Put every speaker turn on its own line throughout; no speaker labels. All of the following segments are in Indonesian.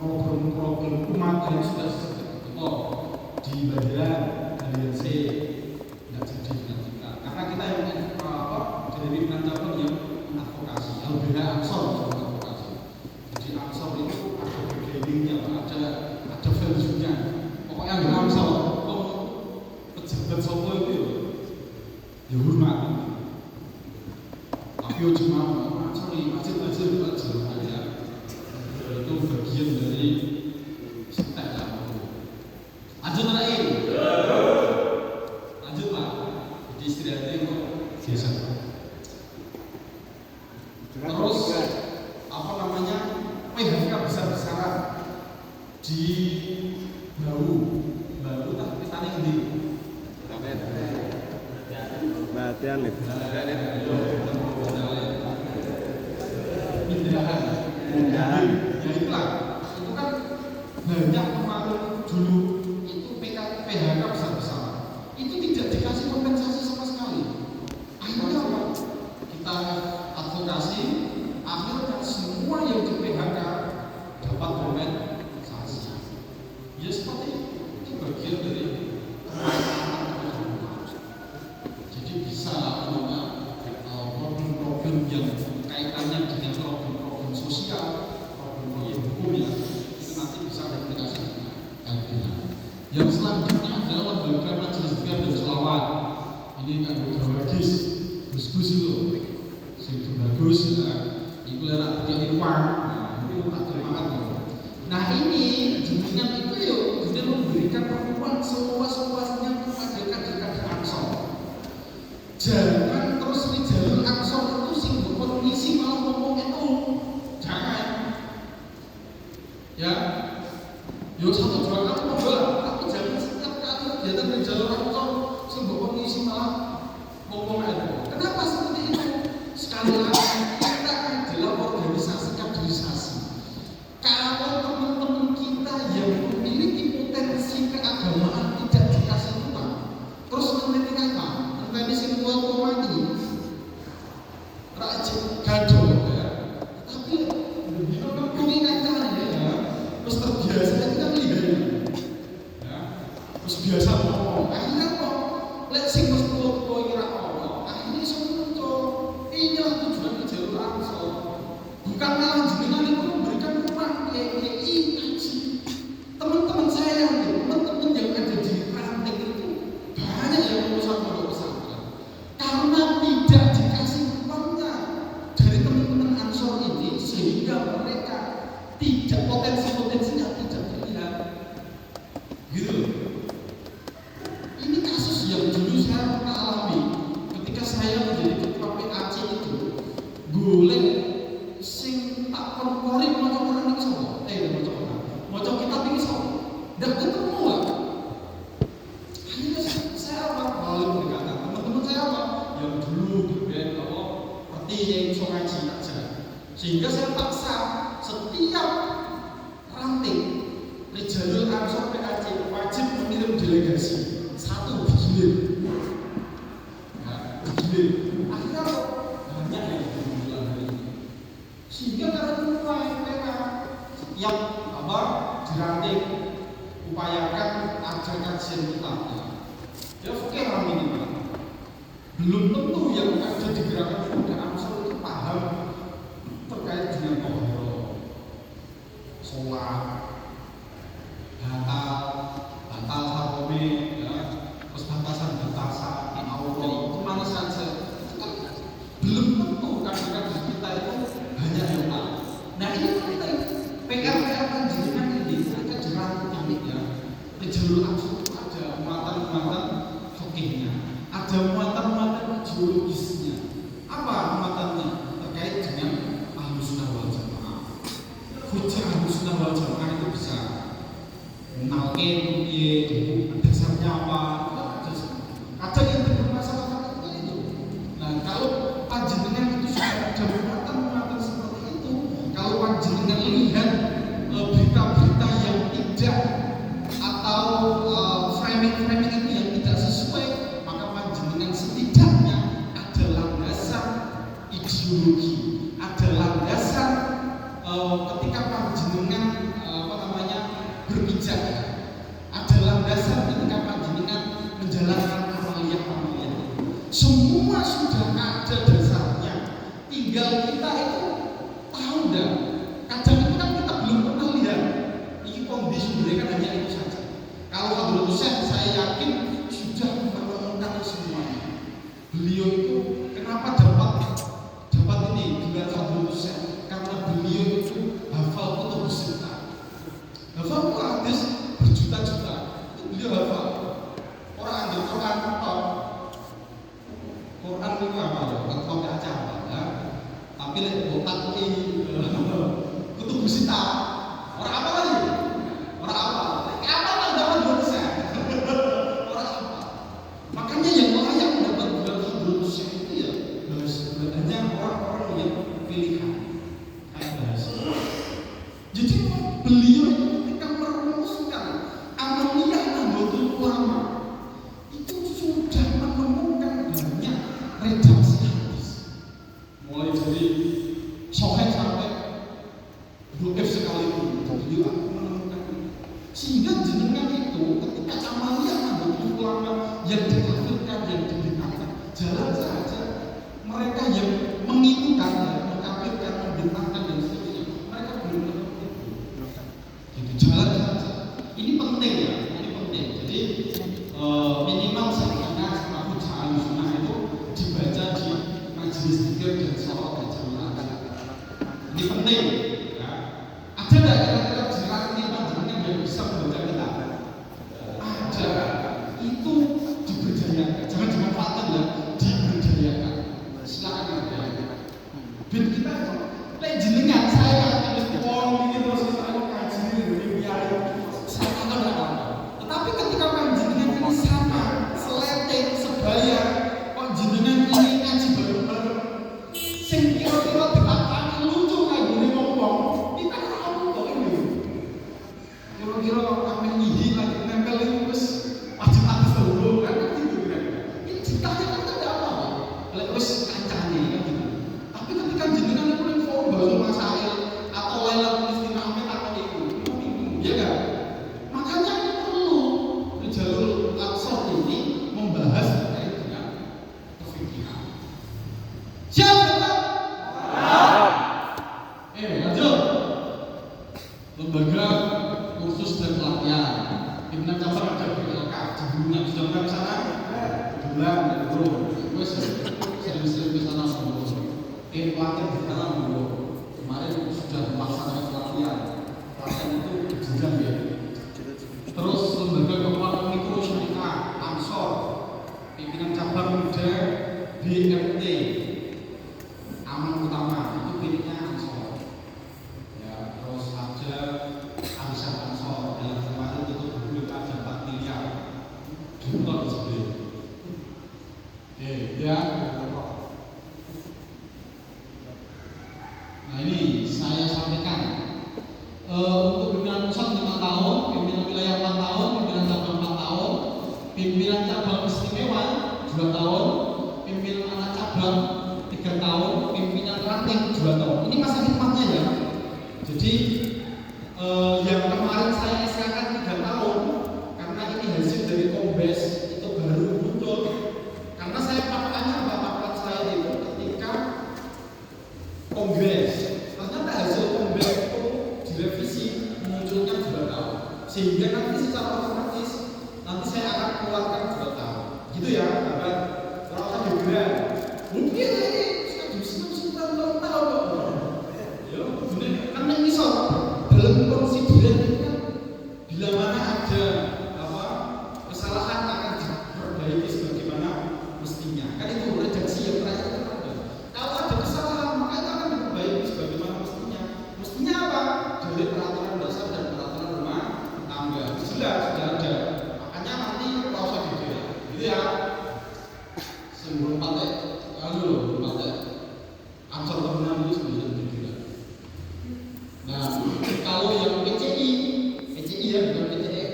problem-problem umat yang sudah di bagian C tidak jadi dengan kita karena kita yang jadi pimpinan cabang yang advokasi yang beda ansor advokasi. Jadi ansor itu ada bargainingnya, ada value-nya. Pokoknya nggak ansor pejabat sopo itu ya hormat. Tapi cuma sorry macet-macet aja. Itu bagian dari setek lah. Lanjut lagi. Lanjut lah. Jadi istirahatnya kok biasa. Terus apa namanya PHK besar-besaran di Bau tak kita nih
Latihan nih.
Pindahan. Ya itulah. Itu kan banyak kemarin dulu itu PHK besar-besaran. Itu tidak dikasih kompensasi sama sekali. Akhirnya apa? Kita advokasi, akhirnya semua yang di PHK dapat kompensasi. Ya seperti itu bagian dari jadi bisa problem-problem yang kaitannya dengan problem-problem sosial, problem-problem hukum ya itu nanti bisa replikasi yang selanjutnya adalah lembaga majelis zikir dan sholawat. Ini kan bagus itu sing bagus ya itu lera jadi uang itu tak terima. Nah ini jenengan itu yuk kemudian memberikan ruang seluas-luasnya kepada kader-kader ansor. Jangan terus di jalur ansor itu sing berkondisi malah ngomong itu jangan ya yo satu dua kali ngobrol tapi jangan setiap kali kegiatan di jalur ansor sing berkondisi malah ngomong itu. Kenapa seperti itu? Sekali lagi kita adalah organisasi kaderisasi. Kalau teman-teman kita yang memiliki potensi keagamaan tidak dikasih ruang, terus meneliti apa? Meneliti si tua mati, rajin gaduh ya. Tapi begitu mengkuni kacanya ya, terus terbiasa kita lihat ya, terus biasa ngomong. Akhirnya kok, lihat sing mas tua kira ngomong. Akhirnya semua muncul. Inilah tujuan ke jalur ansor. Bukan malah jenengan itu memberikan ruang KKI ngaji. Teman-teman saya, teman-teman yang ada di ranting itu banyak yang lulusan pondok pesantren. Karena tidak dikasih ruangnya dari teman-teman ansor ini sehingga mereka tidak potensi-potensinya tidak terlihat. Gitu. Ini kasus yang dulu saya pernah alami ketika saya menjadi ketua PAC itu. Boleh sing tak perkori maca Quran iki sapa? Maca Quran. Maca kitab iki sapa? Ndak ketemu lah. Akhirnya saya malah berkata, teman-teman saya apa? Yang dulu berbeda apa? Seperti yang iso ngaji aja. Sehingga saya paksa setiap ranting di jalur ansor PAC wajib mengirim delegasi satu gilir. Nah, gilir. Akhirnya banyak yang berbulan hari ini. Sehingga karena mereka setiap diranting upayakan ajar kajian kita ya fikih minimal belum tentu yang ada di gerakan pemuda ansor itu paham terkait dengan toharo sholat batal harome ya terus batasan aurat kemana saja itu kan belum tentu kader-kader kita itu banyak yang tahu. Nah ini penting PR panjenengan ini mereka dirangkum ya di jalur ansor itu ada muatan-muatan fikihnya, ada muatan-muatan ideologisnya. Apa muatannya terkait dengan Ahlussunnah wal Jamaah. Hujah Ahlussunnah wal Jamaah itu bisa menalkin dasarnya apa, kadang yang bermasalah itu. Nah kalau panjenengan itu sudah ada muatan-muatan seperti itu, kalau panjenengan lihat berita-berita yang tidak atau framing-framing itu yang tidak sesuai, maka panjenengan setidaknya ada landasan ideologi, ada landasan ketika panjenengan berpijak, ada landasan ketika panjenengan menjalankan amalia-amalia itu. Semua sudah ada dasarnya, tinggal kita itu tahu enggak. Kadang itu kan kita belum pernah lihat. Ini kondisi mereka hanya itu saja. Kalau Hadrat Husain saya yakin sudah menemukan semuanya. Beliau itu kenapa dapat ini gelar Hadrat Husain? Karena beliau itu hafal kutub sittah. Hafal hadis berjuta-juta. Itu beliau hafal. Orang ambil Quran apa? Quran itu apa? Kalau nggak hafal ya. Tapi botak ini kutub sittah. Orang apa lagi? Orang apa? Apa tanggapan dosa? Orang apa? Makanya yang layak mendapat gelar Hadrat Husain itu ya sebenarnya orang-orang yang pilihan. Jadi beliau itu ketika merumuskan amaliyah Nahdlatul Ulama itu sudah menemukan banyak redaksi hadis, mulai dari sahih sampai dhaif sekalipun beliau menemukan itu. Sehingga jenengan itu ketika amaliyah Nahdlatul Ulama yang dikafirkan, yang dibid'ahkan, jalan saja. Mereka yang mengikukan, mengkafirkan, membid'ahkan dan seterusnya, mereka belum menemukan itu. Jadi jalan saja. Ini penting ya, ini penting. Jadi minimal setidaknya sama hujah sunnah itu dibaca di majelis zikir dan sholat berjamaah. Ini penting. Ya. Ada nggak kira-kira jiran ini panjenengan yang bisa membaca kita? Ada. Itu diberdayakan. Jangan dimanfaatkan ya, diberdayakan. Silakan ya. Ben kita lek jenengan saya harus wong iki terus saya kaji ini biaya saya akan apa. Tetapi ketika panjenengan ini sama, seleting, sebaya, kok jenengan ini ngaji bareng-bareng sing kira-kira dikatakan lucu kayak gini ngomong, kita tahu kok ini. Kira-kira kami nyihi lagi nempel itu terus wajib-wajib dulu kan gitu kira-kira. Ini ceritanya kan tidak apa-apa. Lek wis kancane kan gitu. Tapi ketika jenengan itu ning forum bahasa masail atau Lailatul Istima'ah atau itu bingung, ya kan? Makanya ini perlu Rijalul Aqsar ini membahas terkait dengan kefikihan. Siap, Bapak? Lanjut. Lembaga kursus dan pelatihan. Pimpinan cabang ada PLK, jebulnya sudah mulai sana. Bulan bro, wes sering-sering ke sana bro. Pelatihan di sana bro. Kemarin sudah melaksanakan pelatihan. Pelatihan itu jenjang ya. Terus lembaga keuangan mikro syariah, Ansor, pimpinan cabang muda BMT, Aman Utama, itu pilihnya Ansor. Ya, terus ada Arisan Ansor, yang kemarin itu dulu ada 4 miliar. Dulu disebut. Ya. Nah ini saya sampaikan untuk pimpinan pusat 5 tahun, pimpinan wilayah 4 tahun, pimpinan cabang 4 tahun, pimpinan cabang istimewa 2 tahun, pimpinan anak cabang 3 tahun, pimpinan ranting 2 tahun. Ini masa hikmahnya ya. Jadi yang kemarin saya SK-kan 3 tahun karena ini hasil dari Kombes itu baru muncul. Karena saya patokannya apa saya itu ketika Kongres. Ternyata hasil Kongres itu direvisi munculnya 2 tahun. Sehingga nanti secara otomatis nanti saya akan keluarkan 2 tahun. Gitu ya, Bapak. Kalau saya dibilang, mungkin ini sudah disimpan 2 tahun kok. Ya, benar. Kan yang misal dalam konsideran itu kan bila mana ada kesalahan akan diperbaiki sebagaimana mestinya. Kan itu redaksi yang terakhir kan ada. Kalau ada kesalahan maka itu akan diperbaiki sebagaimana mestinya. Mestinya apa? Dari peraturan dasar dan peraturan rumah tangga. Jelas sudah ada. Makanya nanti kalau usah dibela. Gitu ya. Sebelum pakai Ansor temenan itu sebenarnya dibela. Nah, kalau yang PCI ya bukan PCE,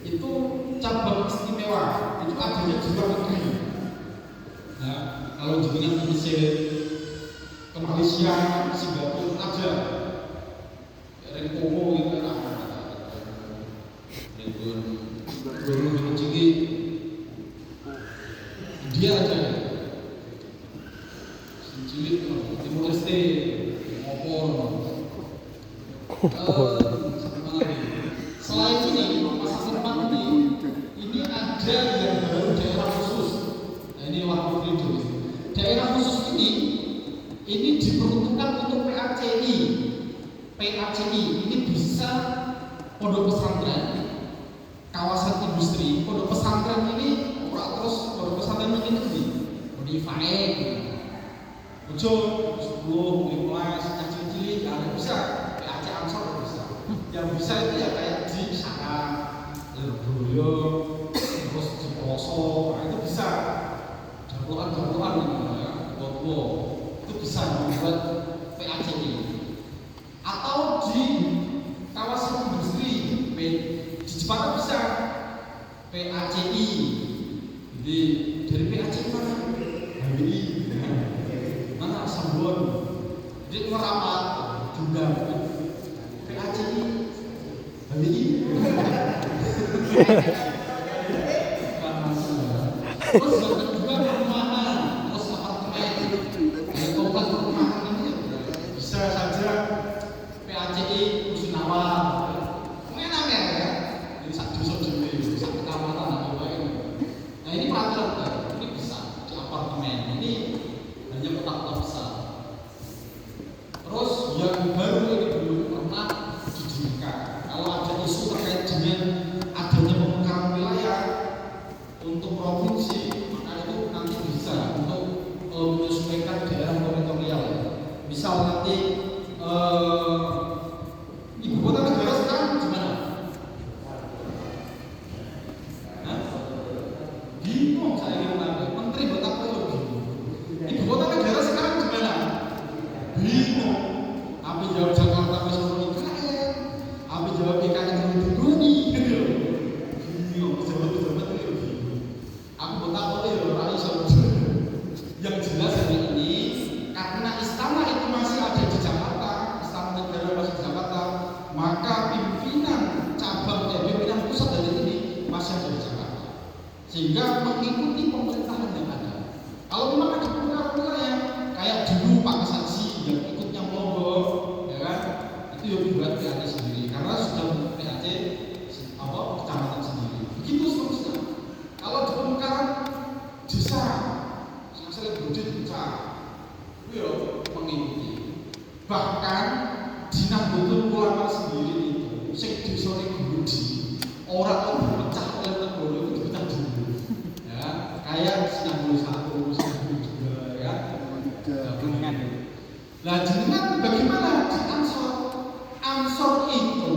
itu cabang istimewa, itu adanya di luar negeri. Nah, kalau jenengan ke Mesir, ke Malaysia, Singapura ada, dari Kongo itu ada. Belum tinggi dia aja cilik Timur Leste ngopor selain ini pasar Kembang ini ada yang baru daerah khusus. Nah, ini waktu video daerah khusus ini diperuntukkan untuk PACI ini bisa pondok pesantren, kawasan industri. Pondok pesantren ini terus pondok pesantren ini nanti modify muncul 10, 15, cilik ada bisa PAC Ansor bisa. Yang bisa itu ya kayak di sana Lirboyo terus di Poso, itu bisa dapuran ini ya, itu bisa membuat PACI. Atau di kawasan industri di Jepang bisa PACI. Jadi dari PACI mana? HWI mana Sambon. Jadi merapat juga PACI HWI. Terus juga perumahan, terus apartemen, kompleks perumahan ini bisa saja PACI Rusunawa. Enak ya? Ini satu desa satu kecamatan atau apa ini. Nah ini peraturan ini bisa di apartemen. Ini hanya kota-kota besar. Terus yang baru ini belum pernah didirikan. Kalau ada isu terkait dengan adanya pemekaran wilayah untuk provinsi, maka itu nanti bisa untuk menyesuaikan daerah teritorial. Misal nanti ibu kota negara sekarang di mana? Bingung saya ingin nanya. Menteri buat apa lo bingung? Ibu kota negara sekarang di mana? Bingung. Apa jawab Jakarta besok IKN? Apa jawab IKN Dugoni? Bingung. Jawab itu bingung. Aku buat apa lo? Orang iso. Yang jelas hari ini karena istana itu masih ada di Jakarta, istana negara masih di Jakarta, maka pimpinan pusat dari ini masih ada di Jakarta, sehingga mengikuti pemerintahan yang ada. Kalau memang ada pemekaran wilayah, kayak dulu Pak Saksi yang ikutnya Lombok, ya kan, itu yang dibuat PAC sendiri, karena sudah PAC kecamatan sendiri. Begitu seterusnya. Kalau di pemekaran desa, saya budget besar, itu mengikuti. Bahkan di Nahdlatul Ulama sendiri itu, desa Gudi, orang berpecah oleh negara itu dipecah dulu, ya kayak Sinambul 1, Sinambul 2, ya. Nah, jenengan bagaimana di Ansor itu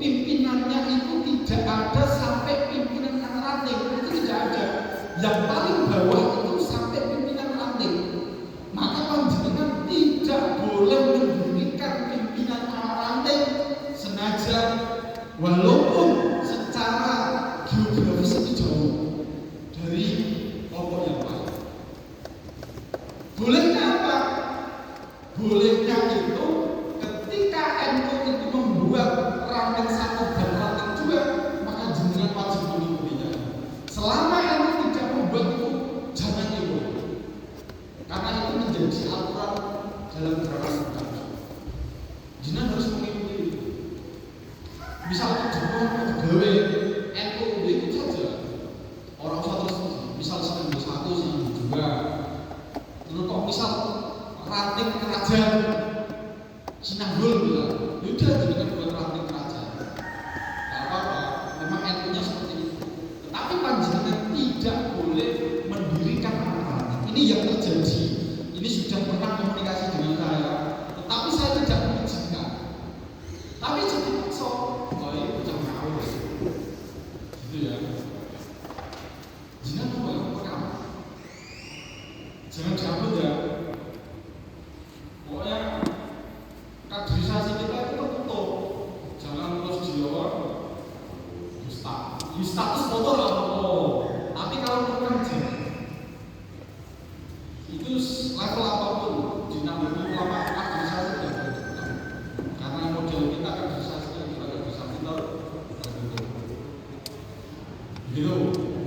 pimpinannya itu tidak ada sampai pimpinan yang ranting, itu tidak ada. Yang paling bawah itu sampai pimpinan ranting. Maka panjenengan tidak boleh mendirikan pimpinan ranting senajan walaupun secara geografis itu jauh dari kelompok yang lain. Bolehnya apa? Bolehnya itu ketika NU itu membuat ranting 1 dan ranting 2, maka jenengan wajib mengikutinya. Selama NU tidak membuat itu, jangan ikut. Karena itu menjadi aturan dalam gerakan bangsa. Jenengan harus mengikuti itu. Misalnya di pegawai NU itu saja orang satu misal 1, 2, lalu kok misal ranting kerajaan Sinambul bilang, yaudah jadikan buat ranting kerajaan. Gak apa-apa, memang NU-nya seperti itu. Tetapi panjenengan tidak boleh mendirikan ranting. Ini yang terjadi. Ini sudah pernah komunikasi dengan saya, tetapi saya tidak mengizinkan. Tapi jadi paksa, itu jangan ngawur, gitu ya. Jangan apa? Jangan cabut ya. Pokoknya kaderisasi kita itu tertutup. Jangan terus dijawab status foto lah foto. Tapi kalau bekerja itu level apapun di Nahdlatul Ulama kaderisasi tidak boleh. Karena model kita kaderisasi Gitu.